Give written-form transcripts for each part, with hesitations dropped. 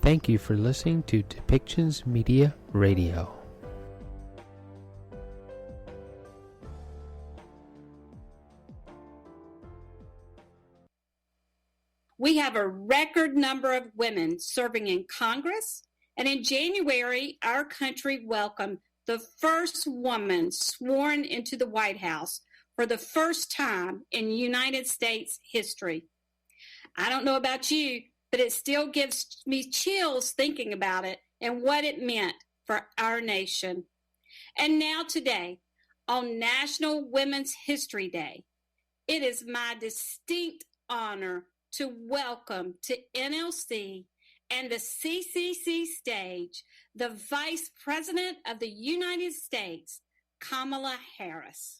Thank you for listening to Depictions Media Radio. We have a record number of women serving in Congress, and in January, our country welcomed the first woman sworn into the White House for the first time in United States history. I don't know about you, but it still gives me chills thinking about it and what it meant for our nation. And now today, on National Women's History Day, it is my distinct honor to welcome to NLC and the CCC stage the Vice President of the United States, Kamala Harris.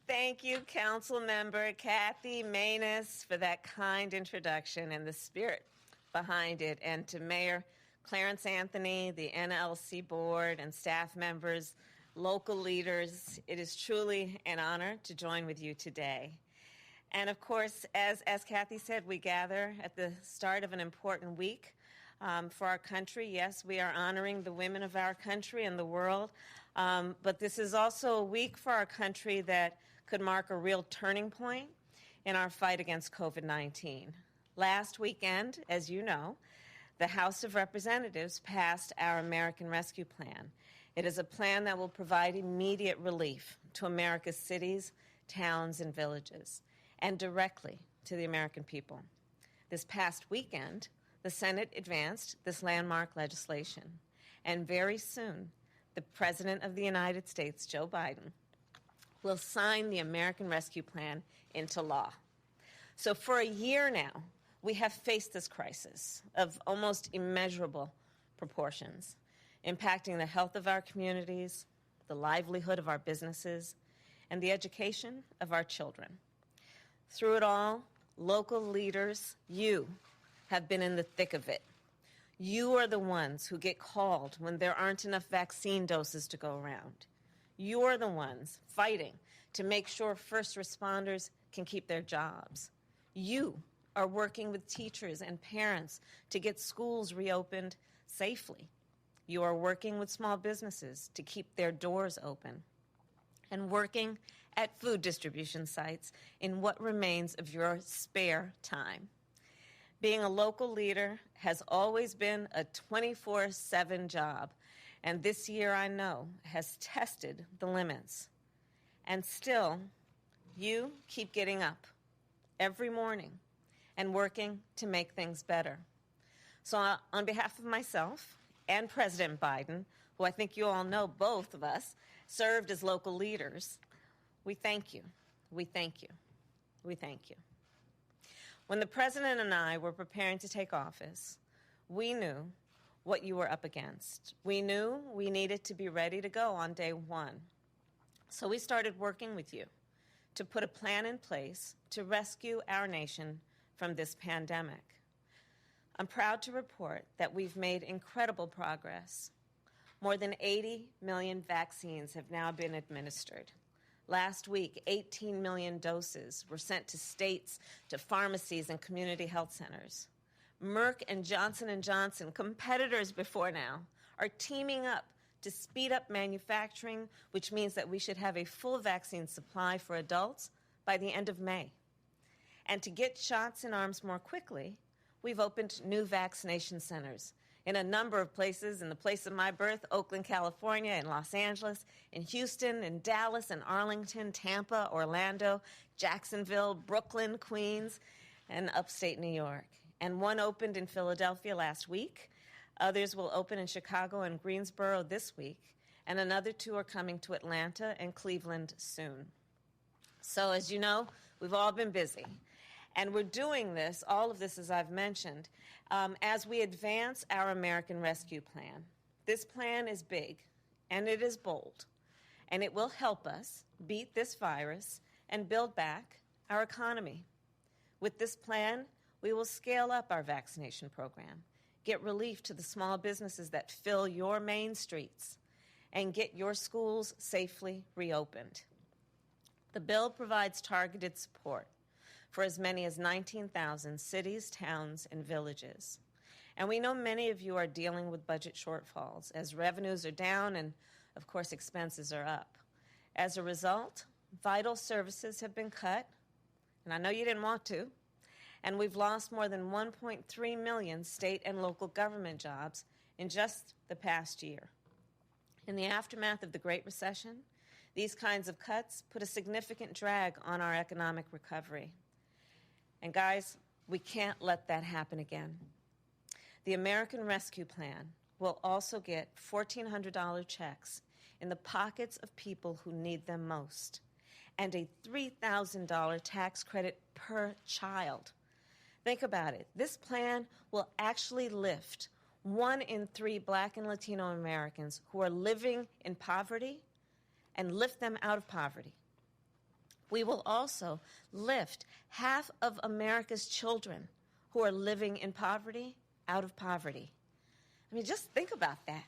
Thank you, Council Member Kathy Maness, for that kind introduction and the spirit behind it, and to Mayor Clarence Anthony, the NLC Board, and staff members, local leaders. It is truly an honor to join with you today. And of course, as Kathy said, we gather at the start of an important week for our country. Yes, we are honoring the women of our country and the world, but this is also a week for our country that could mark a real turning point in our fight against COVID-19. Last weekend, as you know, the House of Representatives passed our American Rescue Plan. It is a plan that will provide immediate relief to America's cities, towns, and villages, and directly to the American people. This past weekend, the Senate advanced this landmark legislation, and very soon, the President of the United States, Joe Biden, will sign the American Rescue Plan into law. So for a year now, we have faced this crisis of almost immeasurable proportions, impacting the health of our communities, the livelihood of our businesses, and the education of our children. Through it all, local leaders, you have been in the thick of it. You are the ones who get called when there aren't enough vaccine doses to go around. You're the ones fighting to make sure first responders can keep their jobs. You are working with teachers and parents to get schools reopened safely. You are working with small businesses to keep their doors open, and working at food distribution sites in what remains of your spare time. Being a local leader has always been a 24/7 job, and this year, I know, has tested the limits. And still, you keep getting up every morning and working to make things better. So on behalf of myself and President Biden, who I think you all know, both of us served as local leaders, we thank you. We thank you. We thank you. When the President and I were preparing to take office, we knew what you were up against. We knew we needed to be ready to go on day one. So we started working with you to put a plan in place to rescue our nation from this pandemic. I'm proud to report that we've made incredible progress. More than 80 million vaccines have now been administered. Last week, 18 million doses were sent to states, to pharmacies, and community health centers. Merck and Johnson & Johnson, competitors before now, are teaming up to speed up manufacturing, which means that we should have a full vaccine supply for adults by the end of May. And to get shots in arms more quickly, we've opened new vaccination centers in a number of places. In the place of my birth, Oakland, California, in Los Angeles, in Houston, in Dallas, in Arlington, Tampa, Orlando, Jacksonville, Brooklyn, Queens, and upstate New York. And one opened in Philadelphia last week. Others will open in Chicago and Greensboro this week. And another two are coming to Atlanta and Cleveland soon. So as you know, we've all been busy. And we're doing this, all of this, as I've mentioned, as we advance our American Rescue Plan. This plan is big, and it is bold, and it will help us beat this virus and build back our economy. With this plan, we will scale up our vaccination program, get relief to the small businesses that fill your main streets, and get your schools safely reopened. The bill provides targeted support for as many as 19,000 cities, towns, and villages. And we know many of you are dealing with budget shortfalls as revenues are down and, of course, expenses are up. As a result, vital services have been cut, and I know you didn't want to, and we've lost more than 1.3 million state and local government jobs in just the past year. In the aftermath of the Great Recession, these kinds of cuts put a significant drag on our economic recovery. And guys, we can't let that happen again. The American Rescue Plan will also get $1,400 checks in the pockets of people who need them most, and a $3,000 tax credit per child. Think about it. This plan will actually lift 1 in 3 Black and Latino Americans who are living in poverty and lift them out of poverty. We will also lift half of America's children who are living in poverty out of poverty. I mean, just think about that.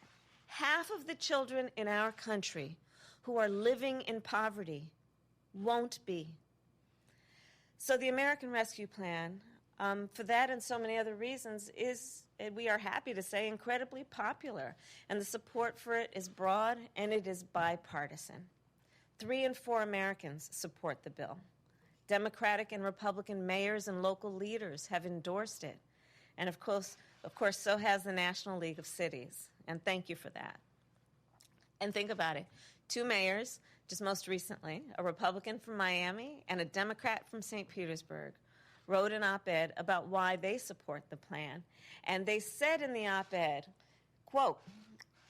Half of the children in our country who are living in poverty won't be. So the American Rescue Plan, for that and so many other reasons, is, we are happy to say, incredibly popular. And the support for it is broad and it is bipartisan. 3 in 4 Americans support the bill. Democratic and Republican mayors and local leaders have endorsed it. And of course, so has the National League of Cities. And thank you for that. And think about it. 2 mayors, just most recently, a Republican from Miami and a Democrat from St. Petersburg, wrote an op-ed about why they support the plan. And they said in the op-ed, quote,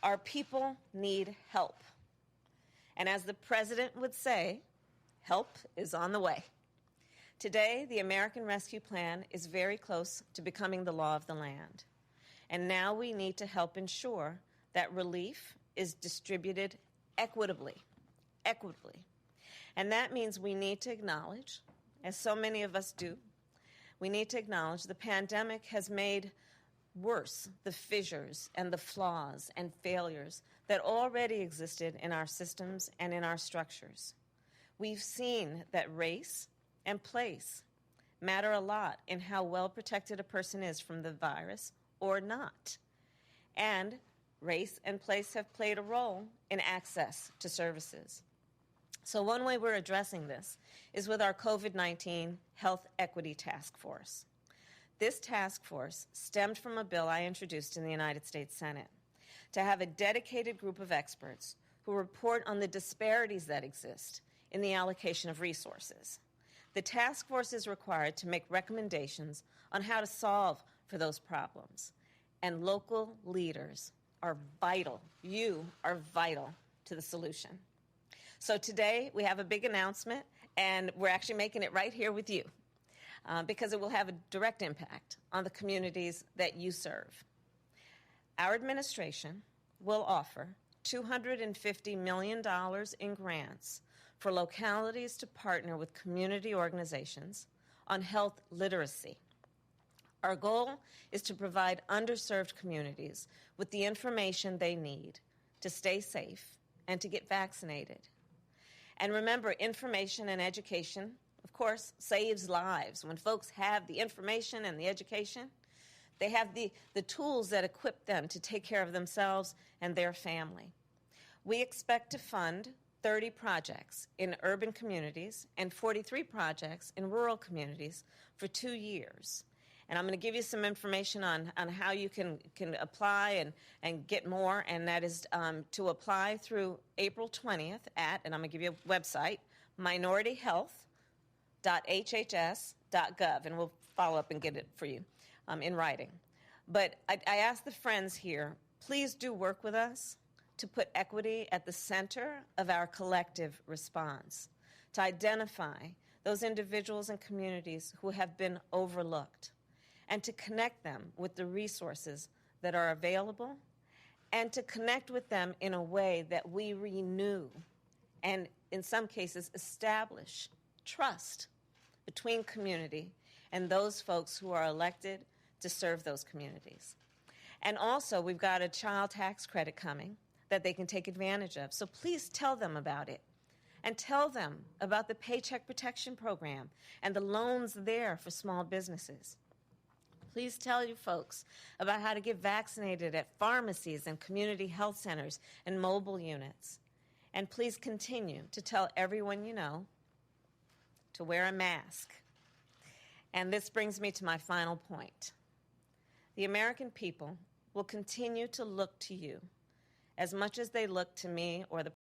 "Our people need help." And as the president would say, help is on the way. Today, the American Rescue Plan is very close to becoming the law of the land. And now we need to help ensure that relief is distributed equitably. And that means we need to acknowledge, as so many of us do, we need to acknowledge the pandemic has made worse the fissures and the flaws and failures that already existed in our systems and in our structures. We've seen that race and place matter a lot in how well protected a person is from the virus or not. And race and place have played a role in access to services. So one way we're addressing this is with our COVID-19 Health Equity Task Force. This task force stemmed from a bill I introduced in the United States Senate to have a dedicated group of experts who report on the disparities that exist in the allocation of resources. The task force is required to make recommendations on how to solve for those problems. And local leaders are vital. You are vital to the solution. So today we have a big announcement, and we're actually making it right here with you because it will have a direct impact on the communities that you serve. Our administration will offer $250 million in grants for localities to partner with community organizations on health literacy. Our goal is to provide underserved communities with the information they need to stay safe and to get vaccinated. And remember, information and education, of course, saves lives. When folks have the information and the education, they have the tools that equip them to take care of themselves and their family. We expect to fund 30 projects in urban communities and 43 projects in rural communities for 2 years. And I'm going to give you some information on how you can apply and get more, and that is to apply through April 20th at, and I'm going to give you a website, minorityhealth.hhs.gov, and we'll follow up and get it for you in writing. But I ask the friends here, please do work with us to put equity at the center of our collective response, to identify those individuals and communities who have been overlooked, and to connect them with the resources that are available, and to connect with them in a way that we renew and, in some cases, establish trust between community and those folks who are elected to serve those communities. And also, we've got a child tax credit coming that they can take advantage of. So please tell them about it. And tell them about the Paycheck Protection Program and the loans there for small businesses. Please tell your folks about how to get vaccinated at pharmacies and community health centers and mobile units. And please continue to tell everyone you know to wear a mask. And this brings me to my final point. The American people will continue to look to you as much as they look to me or the